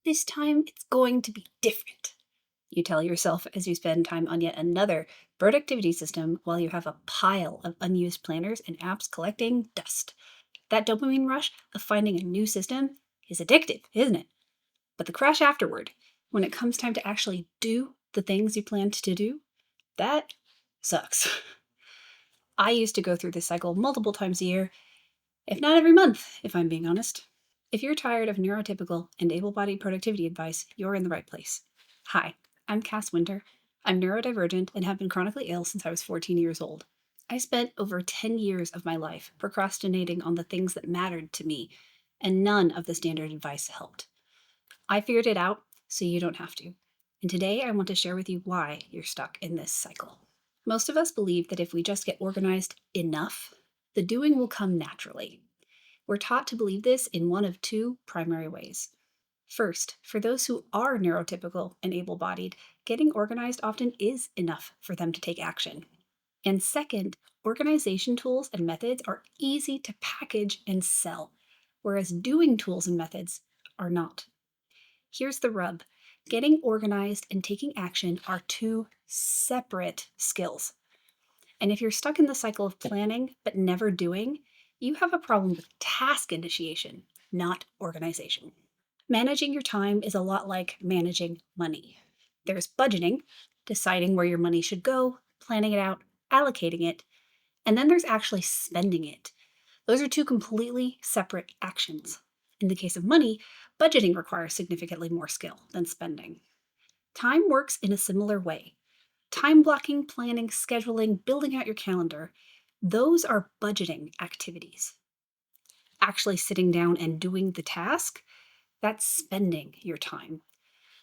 This time it's going to be different. You tell yourself as you spend time on yet another productivity system while you have a pile of unused planners and apps collecting dust. That dopamine rush of finding a new system is addictive, isn't it? But the crash afterward, when it comes time to actually do the things you planned to do, that sucks. I used to go through this cycle multiple times a year, if not every month, if I'm being honest. If you're tired of neurotypical and able bodied productivity advice, you're in the right place. Hi, I'm Cass Winter. I'm neurodivergent and have been chronically ill since I was 14 years old. I spent over 10 years of my life procrastinating on the things that mattered to me, and none of the standard advice helped. I figured it out so you don't have to. And today I want to share with you why you're stuck in this cycle. Most of us believe that if we just get organized enough, the doing will come naturally. We're taught to believe this in one of two primary ways. First, for those who are neurotypical and able bodied, getting organized often is enough for them to take action. And second, organization tools and methods are easy to package and sell, whereas doing tools and methods are not. Here's the rub: getting organized and taking action are two separate skills. And if you're stuck in the cycle of planning but never doing, you have a problem with task initiation, not organization. Managing your time is a lot like managing money. There's budgeting, deciding where your money should go, planning it out, allocating it, and then there's actually spending it. Those are two completely separate actions. In the case of money, budgeting requires significantly more skill than spending. Time works in a similar way. Time blocking, planning, scheduling, building out your calendar, those are budgeting activities. Actually sitting down and doing the task, that's spending your time.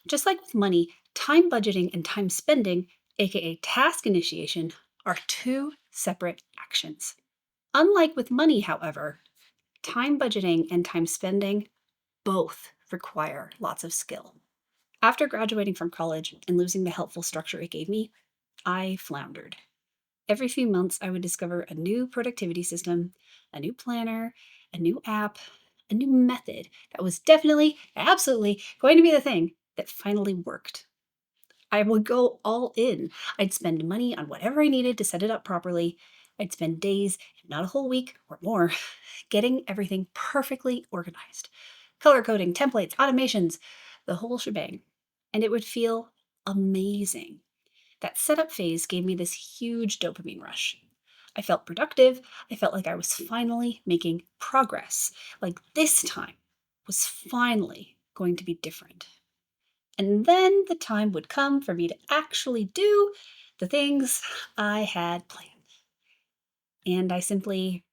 Just like with money, time budgeting and time spending, aka task initiation, are two separate actions. Unlike with money, however, time budgeting and time spending both require lots of skill. After graduating from college and losing the helpful structure it gave me, I floundered. Every few months, I would discover a new productivity system, a new planner, a new app, a new method that was definitely, absolutely going to be the thing that finally worked. I would go all in. I'd spend money on whatever I needed to set it up properly. I'd spend days, if not a whole week or more, getting everything perfectly organized: color coding, templates, automations, the whole shebang. And it would feel amazing. That setup phase gave me this huge dopamine rush. I felt productive. I felt like I was finally making progress. Like this time was finally going to be different. And then the time would come for me to actually do the things I had planned. And I simply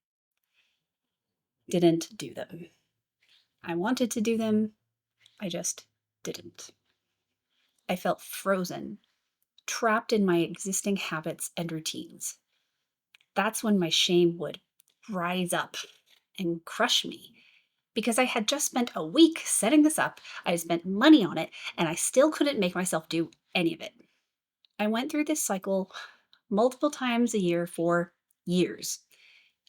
didn't do them. I wanted to do them, I just didn't. I felt frozen, trapped in my existing habits and routines. That's when my shame would rise up and crush me because I had just spent a week setting this up, I had spent money on it, and I still couldn't make myself do any of it. I went through this cycle multiple times a year for years.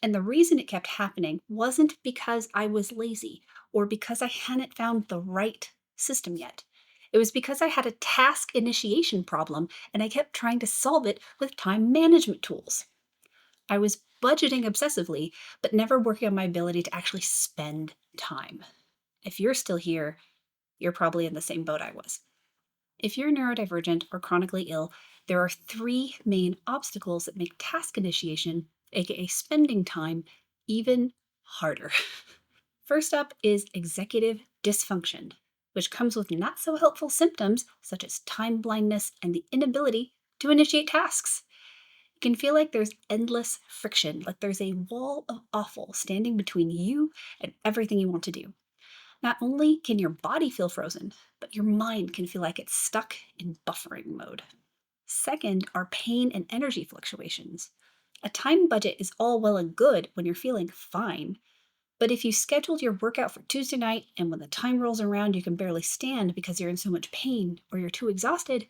And the reason it kept happening wasn't because I was lazy or because I hadn't found the right system yet. It was because I had a task initiation problem and I kept trying to solve it with time management tools. I was budgeting obsessively, but never working on my ability to actually spend time. If you're still here, you're probably in the same boat I was. If you're neurodivergent or chronically ill, there are three main obstacles that make task initiation, aka spending time, even harder. First up is executive dysfunction, which comes with not so helpful symptoms such as time blindness and the inability to initiate tasks. It can feel like there's endless friction, like there's a wall of awful standing between you and everything you want to do. Not only can your body feel frozen, but your mind can feel like it's stuck in buffering mode. Second are pain and energy fluctuations. A time budget is all well and good when you're feeling fine, but if you scheduled your workout for Tuesday night and when the time rolls around you can barely stand because you're in so much pain or you're too exhausted,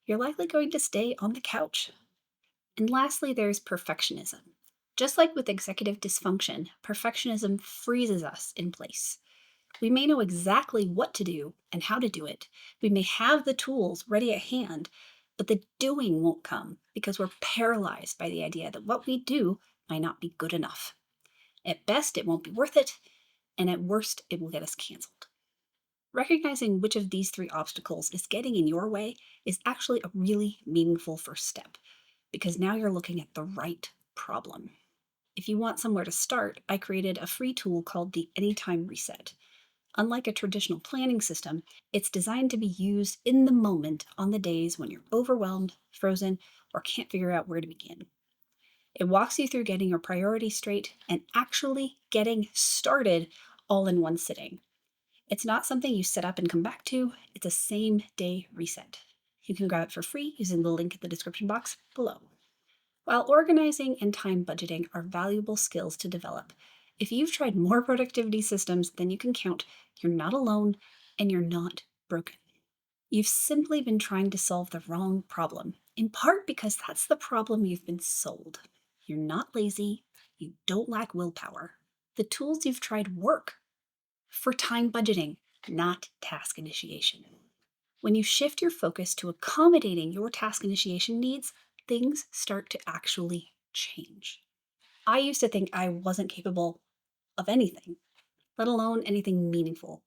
you're likely going to stay on the couch. And lastly, there's perfectionism. Just like with executive dysfunction, perfectionism freezes us in place. We may know exactly what to do and how to do it. We may have the tools ready at hand, but the doing won't come because we're paralyzed by the idea that what we do might not be good enough. At best, it won't be worth it, and at worst, it will get us canceled. Recognizing which of these three obstacles is getting in your way is actually a really meaningful first step because now you're looking at the right problem. If you want somewhere to start, I created a free tool called the Anytime Reset. Unlike a traditional planning system, it's designed to be used in the moment on the days when you're overwhelmed, frozen, or can't figure out where to begin. It walks you through getting your priorities straight and actually getting started all in one sitting. It's not something you set up and come back to, it's a same day reset. You can grab it for free using the link in the description box below. While organizing and time budgeting are valuable skills to develop, if you've tried more productivity systems than you can count, you're not alone and you're not broken. You've simply been trying to solve the wrong problem, in part because that's the problem you've been sold. You're not lazy, you don't lack willpower. The tools you've tried work for time budgeting, not task initiation. When you shift your focus to accommodating your task initiation needs, things start to actually change. I used to think I wasn't capable of anything, let alone anything meaningful.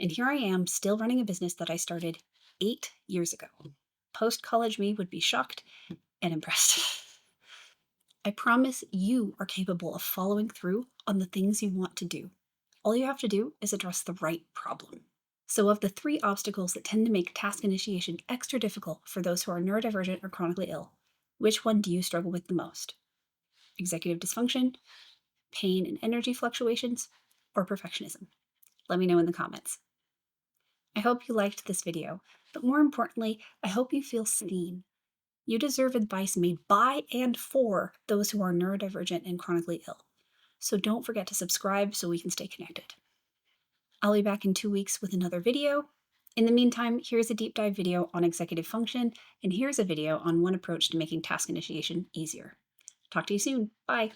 And here I am, still running a business that I started 8 years ago. Post college me would be shocked and impressed. I promise you are capable of following through on the things you want to do. All you have to do is address the right problem. So, of the three obstacles that tend to make task initiation extra difficult for those who are neurodivergent or chronically ill, which one do you struggle with the most? Executive dysfunction, pain and energy fluctuations, or perfectionism? Let me know in the comments. I hope you liked this video, but more importantly, I hope you feel seen. You deserve advice made by and for those who are neurodivergent and chronically ill. So don't forget to subscribe so we can stay connected. I'll be back in 2 weeks with another video. In the meantime, here's a deep dive video on executive function, and here's a video on one approach to making task initiation easier. Talk to you soon. Bye.